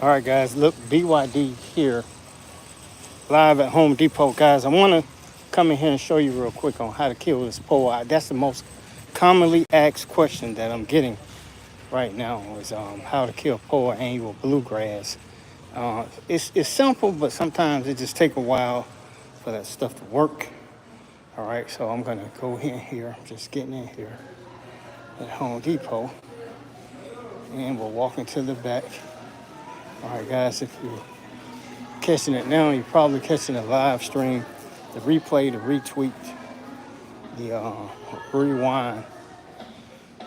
All right, guys, look, BYD here, live at Home Depot. Guys, I want to come in here and show you real quick on how to kill this POA. That's the most commonly asked question that I'm getting right now is how to kill POA annual bluegrass. It's simple, but sometimes it just take a while for that stuff to work. All right, so I'm going to go in here. I'm just getting in here at Home Depot, and we'll walk into the back. All right, guys, if you're catching it now, you're probably catching a live stream, the replay, the retweet, the rewind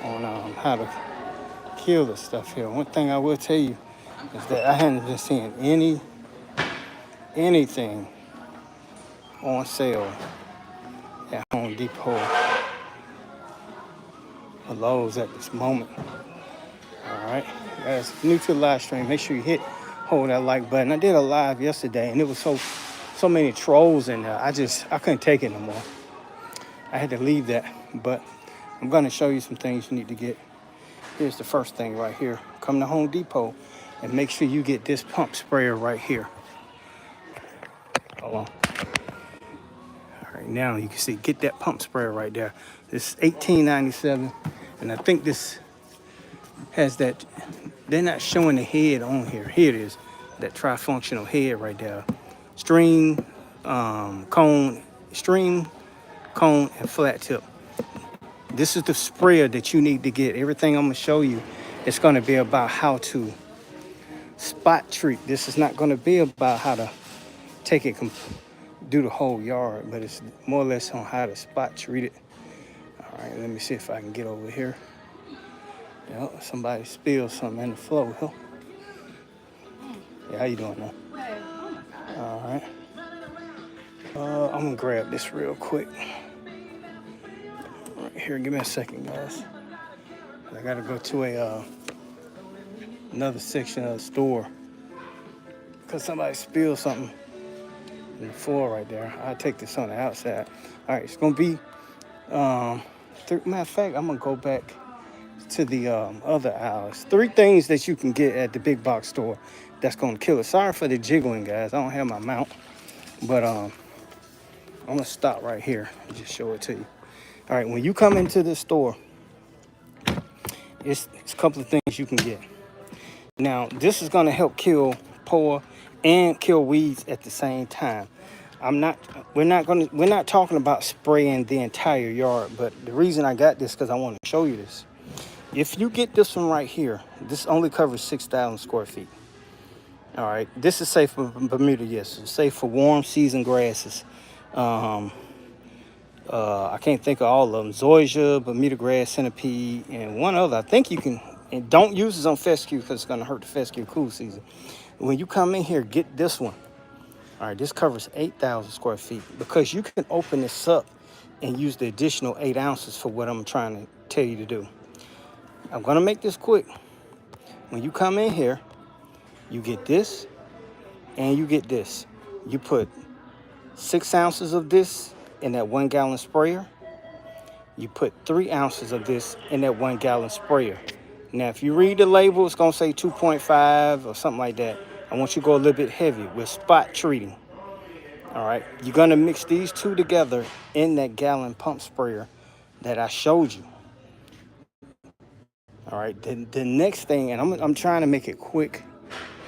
on how to kill the stuff here. One thing I will tell you is that I hadn't been seeing anything on sale at Home Depot or Lowe's at this moment. All right, guys, if you're new to the live stream, make sure you hold that like button. I did a live yesterday, and it was so many trolls in there. I couldn't take it no more. I had to leave that, but I'm gonna show you some things you need to get. Here's the first thing right here. Come to Home Depot and make sure you get this pump sprayer right here. Hold on. All right, now you can see, get that pump sprayer right there. This is $18.97, and I think this has that. They're not showing the head on here. Here it is, that trifunctional head right there. Stream, cone, and flat tip. This is the sprayer that you need to get. Everything I'm gonna show you, it's gonna be about how to spot treat. This is not gonna be about how to take it, do the whole yard, but it's more or less on how to spot treat it. All right, let me see if I can get over here. Yep, somebody spilled something in the floor. Huh? Yeah, how you doing now? All right. I'm gonna grab this real quick. Right here, give me a second, guys. I gotta go to another section of the store because somebody spilled something in the floor right there. I'll take this on the outside. All right, it's gonna be. Matter of fact, I'm gonna go back to the other aisles. 3 things that you can get at the big box store that's gonna kill it. Sorry for the jiggling, guys. I don't have my mount, but I'm gonna stop right here and just show it to you. All right, when you come into the store, it's a couple of things you can get. Now, this is gonna help kill POA and kill weeds at the same time. We're not talking about spraying the entire yard, but the reason I got this because I want to show you this. If you get this one right here, this only covers 6,000 square feet. All right, this is safe for Bermuda, yes. It's safe for warm season grasses. I can't think of all of them. Zoysia, Bermuda grass, centipede, and one other. I think you can, and don't use this on fescue because it's going to hurt the fescue cool season. When you come in here, get this one. All right, this covers 8,000 square feet because you can open this up and use the additional 8 ounces for what I'm trying to tell you to do. I'm gonna make this quick. When you come in here, you get this and you get this. You put 6 ounces of this in that 1 gallon sprayer. You put 3 ounces of this in that 1 gallon sprayer. Now, if you read the label, it's gonna say 2.5 or something like that. I want you to go a little bit heavy with spot treating. All right, you're gonna mix these 2 together in that gallon pump sprayer that I showed you. All right, the next thing, and I'm trying to make it quick,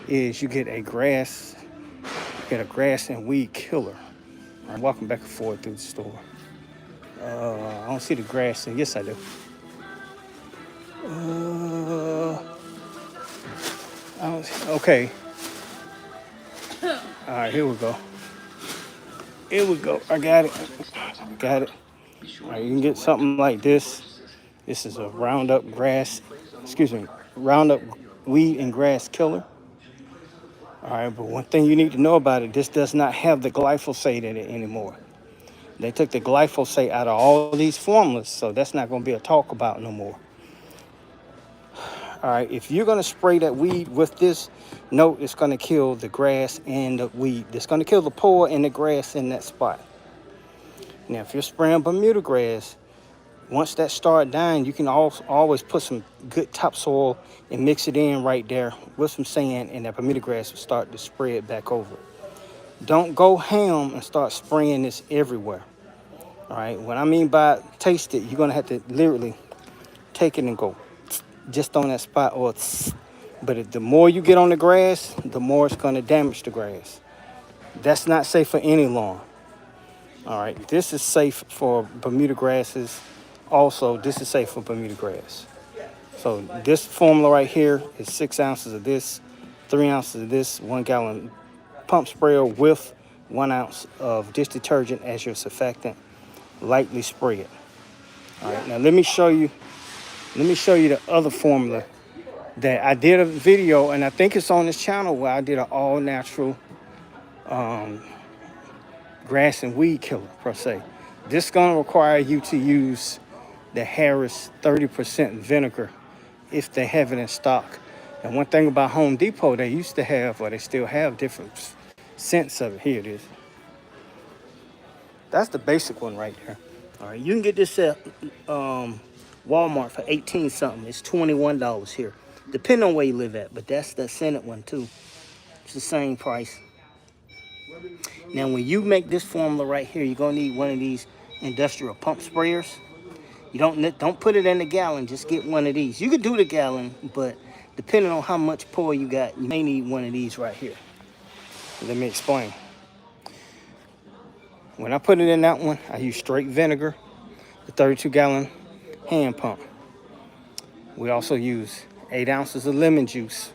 is you get a grass and weed killer. I'm walking back and forth through the store. I don't see the grass, and yes I do. Okay. All right, here we go. I got it. All right, you can get something like this. This is a Roundup weed and grass killer. All right, but one thing you need to know about it, this does not have the glyphosate in it anymore. They took the glyphosate out of all these formulas, so that's not going to be a talk about no more. All right, if you're going to spray that weed with this, note it's going to kill the grass and the weed. It's going to kill the POA and the grass in that spot. Now, if you're spraying Bermuda grass, Once that start dying, you can also always put some good topsoil and mix it in right there with some sand, and that Bermuda grass will start to spread back over it. Don't go ham and start spraying this everywhere. All right. What I mean by taste it, you're gonna have to literally take it and go just on that spot, or but the more you get on the grass, the more it's gonna damage the grass. That's not safe for any lawn. All right. This is safe for Bermuda grasses. Also, this is safe for Bermuda grass. So this formula right here is 6 ounces of this, 3 ounces of this, 1 gallon pump sprayer with 1 ounce of dish detergent as your surfactant. Lightly spray it. All right, now let me show you the other formula that I did a video, and I think it's on this channel, where I did an all natural grass and weed killer per se. This is gonna require you to use the Harris 30% vinegar if they have it in stock. And one thing about Home Depot, they used to have, or they still have, different scents of it. Here it is. That's the basic one right there. All right, you can get this at Walmart for 18 something. It's $21 here, depending on where you live at. But that's the scented one too. It's the same price. Now, when you make this formula right here, you're gonna need one of these industrial pump sprayers. You don't put it in the gallon. Just get one of these. You could do the gallon, but depending on how much POA you got, you may need one of these right here. Let me explain. When I put it in that one, I use straight vinegar, the 32-gallon hand pump. We also use 8 ounces of lemon juice,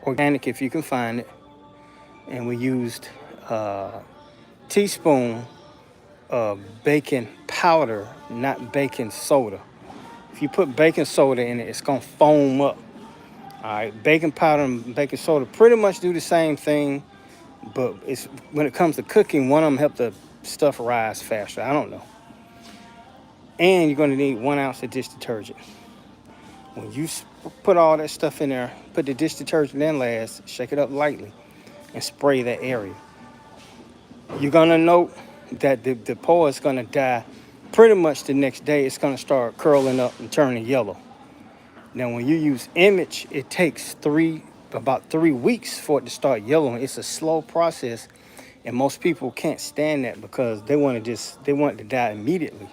organic if you can find it. And we used a teaspoon of baking powder, not baking soda. If you put baking soda in it, it's gonna foam up. All right, baking powder and baking soda pretty much do the same thing, but it's when it comes to cooking, one of them help the stuff rise faster. I don't know. And you're gonna need 1 ounce of dish detergent. When you put all that stuff in there, put the dish detergent in last, shake it up lightly, and spray that area. You're gonna note that the POA is gonna die pretty much the next day. It's gonna start curling up and turning yellow. Now, when you use Image, it takes about 3 weeks for it to start yellowing. It's a slow process, and most people can't stand that because they want it to die immediately.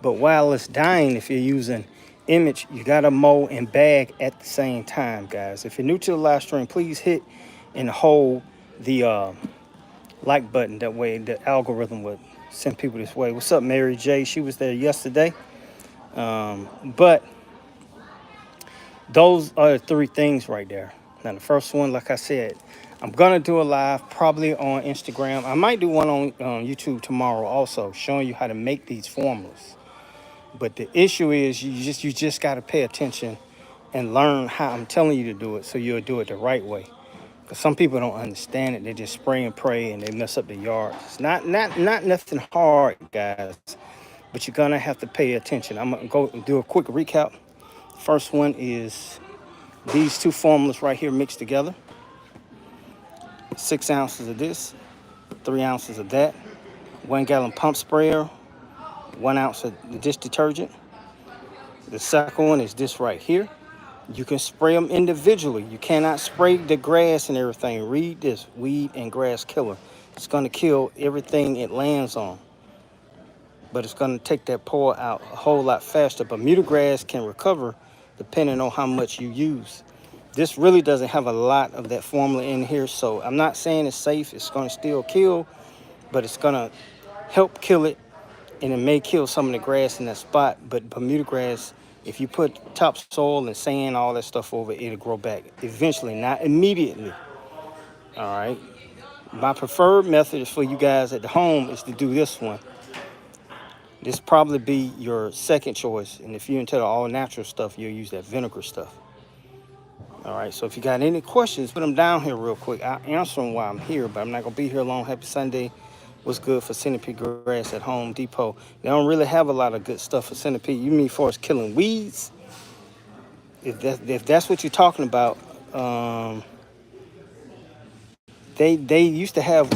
But while it's dying, if you're using Image, you gotta mow and bag at the same time, guys. If you're new to the live stream, please hit and hold the like button. That way the algorithm would send people this way. What's up, Mary J? She was there yesterday. But those are the 3 things right there. Now, the first one, like I said, I'm gonna do a live probably on Instagram. I might do one on YouTube tomorrow also, showing you how to make these formulas. But the issue is you just gotta pay attention and learn how I'm telling you to do it, so you'll do it the right way. Because some people don't understand it. They just spray and pray and they mess up the yard. It's not nothing hard, guys, but you're gonna have to pay attention. I'm gonna go do a quick recap. First one is these 2 formulas right here mixed together. 6 ounces of this, 3 ounces of that, 1 gallon pump sprayer, 1 ounce of the dish detergent. The second one is this right here. You can spray them individually. You cannot spray the grass and everything. Read this, weed and grass killer. It's gonna kill everything it lands on, but it's gonna take that POA out a whole lot faster. Bermuda grass can recover depending on how much you use. This really doesn't have a lot of that formula in here, so I'm not saying it's safe. It's gonna still kill, but it's gonna help kill it, and it may kill some of the grass in that spot. But Bermuda grass, if you put topsoil and sand, all that stuff over it, it'll grow back eventually, not immediately. All right. My preferred method is for you guys at the home is to do this one. This probably be your second choice. And if you're into the all natural stuff, you'll use that vinegar stuff. All right. So if you got any questions, put them down here real quick. I'll answer them while I'm here, but I'm not going to be here long. Happy Sunday. What's good for centipede grass at Home Depot? They don't really have a lot of good stuff for centipede. You mean for as killing weeds? If that's what you're talking about, they used to have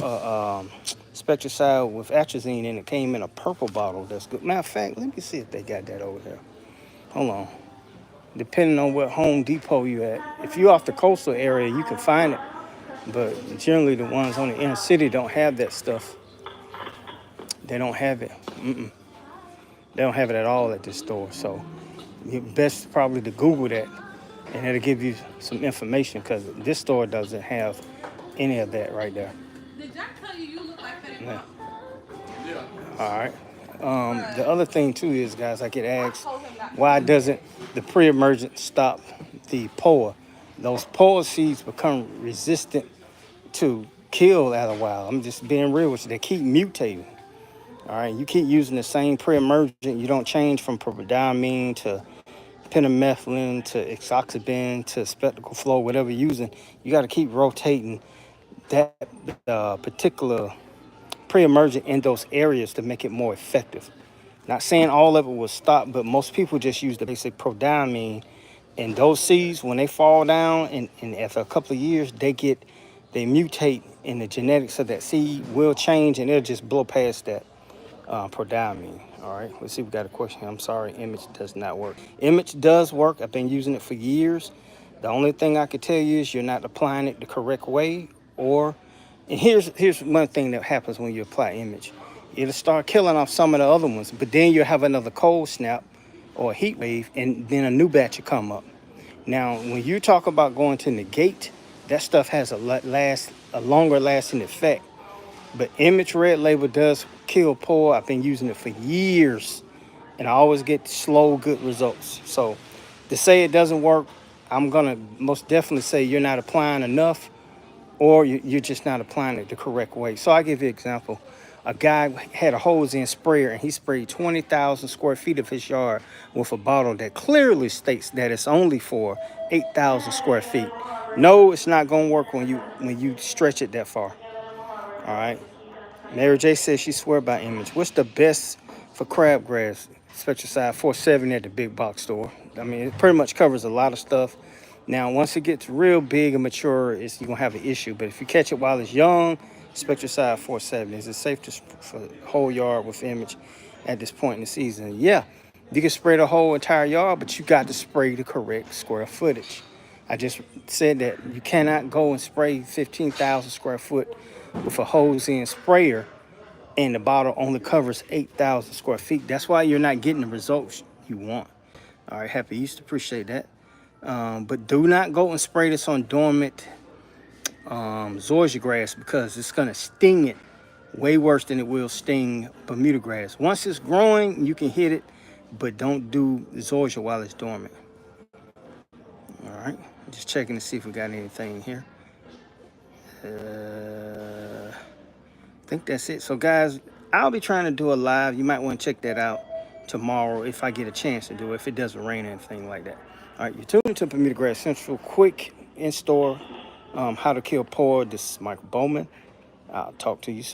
Spectracide with atrazine, and it came in a purple bottle. That's good. Matter of fact, let me see if they got that over there. Hold on. Depending on what Home Depot you at. If you off the coastal area, you can find it. But generally, the ones on the inner city don't have that stuff. They don't have it. They don't have it at all at this store. So, best probably to Google that, and it'll give you some information because this store doesn't have any of that right there. Did Jack tell you look like that? Yeah. All right. The other thing too is, guys, I get asked, why doesn't the pre-emergent stop the POA? Those POA seeds become resistant to kill after a while. I'm just being real with you. They keep mutating. All right. You keep using the same pre-emergent. You don't change from propodiamine to pendimethalin to ixoxibin to spectacle flow, whatever you're using. You got to keep rotating that particular pre-emergent in those areas to make it more effective. Not saying all of it will stop, but most people just use the basic propodiamine. And those seeds, when they fall down, and after a couple of years, they mutate, and the genetics of that seed will change, and it'll just blow past that propodiamine. All right, let's see, we got a question here. I'm sorry, image does not work. Image does work. I've been using it for years. The only thing I can tell you is you're not applying it the correct way, and here's one thing that happens when you apply image. It'll start killing off some of the other ones, but then you'll have another cold snap or a heat wave, and then a new batch will come up. Now, when you talk about going to negate, that stuff has a longer lasting effect. But image red label does kill POA. I've been using it for years, and I always get slow, good results. So to say it doesn't work, I'm gonna most definitely say you're not applying enough, or you're just not applying it the correct way. So I'll give you an example. A guy had a hose-in sprayer, and he sprayed 20,000 square feet of his yard with a bottle that clearly states that it's only for 8,000 square feet. No, it's not going to work when you stretch it that far. All right. Mary J says she swear by image. What's the best for crabgrass? Spectracide 470 at the big box store. I mean, it pretty much covers a lot of stuff. Now, once it gets real big and mature, you're going to have an issue. But if you catch it while it's young, Spectracide 470. Is it safe for the whole yard with image at this point in the season? Yeah, you can spray the whole entire yard, but you got to spray the correct square footage. I just said that you cannot go and spray 15,000 square foot with a hose-in sprayer, and the bottle only covers 8,000 square feet. That's why you're not getting the results you want. All right, happy Easter, appreciate that. But do not go and spray this on dormant zoysia grass, because it's going to sting it way worse than it will sting Bermuda grass. Once it's growing, you can hit it, but don't do zoysia while it's dormant. All right, just checking to see if we got anything here. I think that's it. So guys, I'll be trying to do a live. You might want to check that out tomorrow if I get a chance to do it, if it doesn't rain or anything like that. All right, you're tuned into Bermuda Grass Central. Quick in store, how to kill POA. This is Michael Bowman. I'll talk to you soon.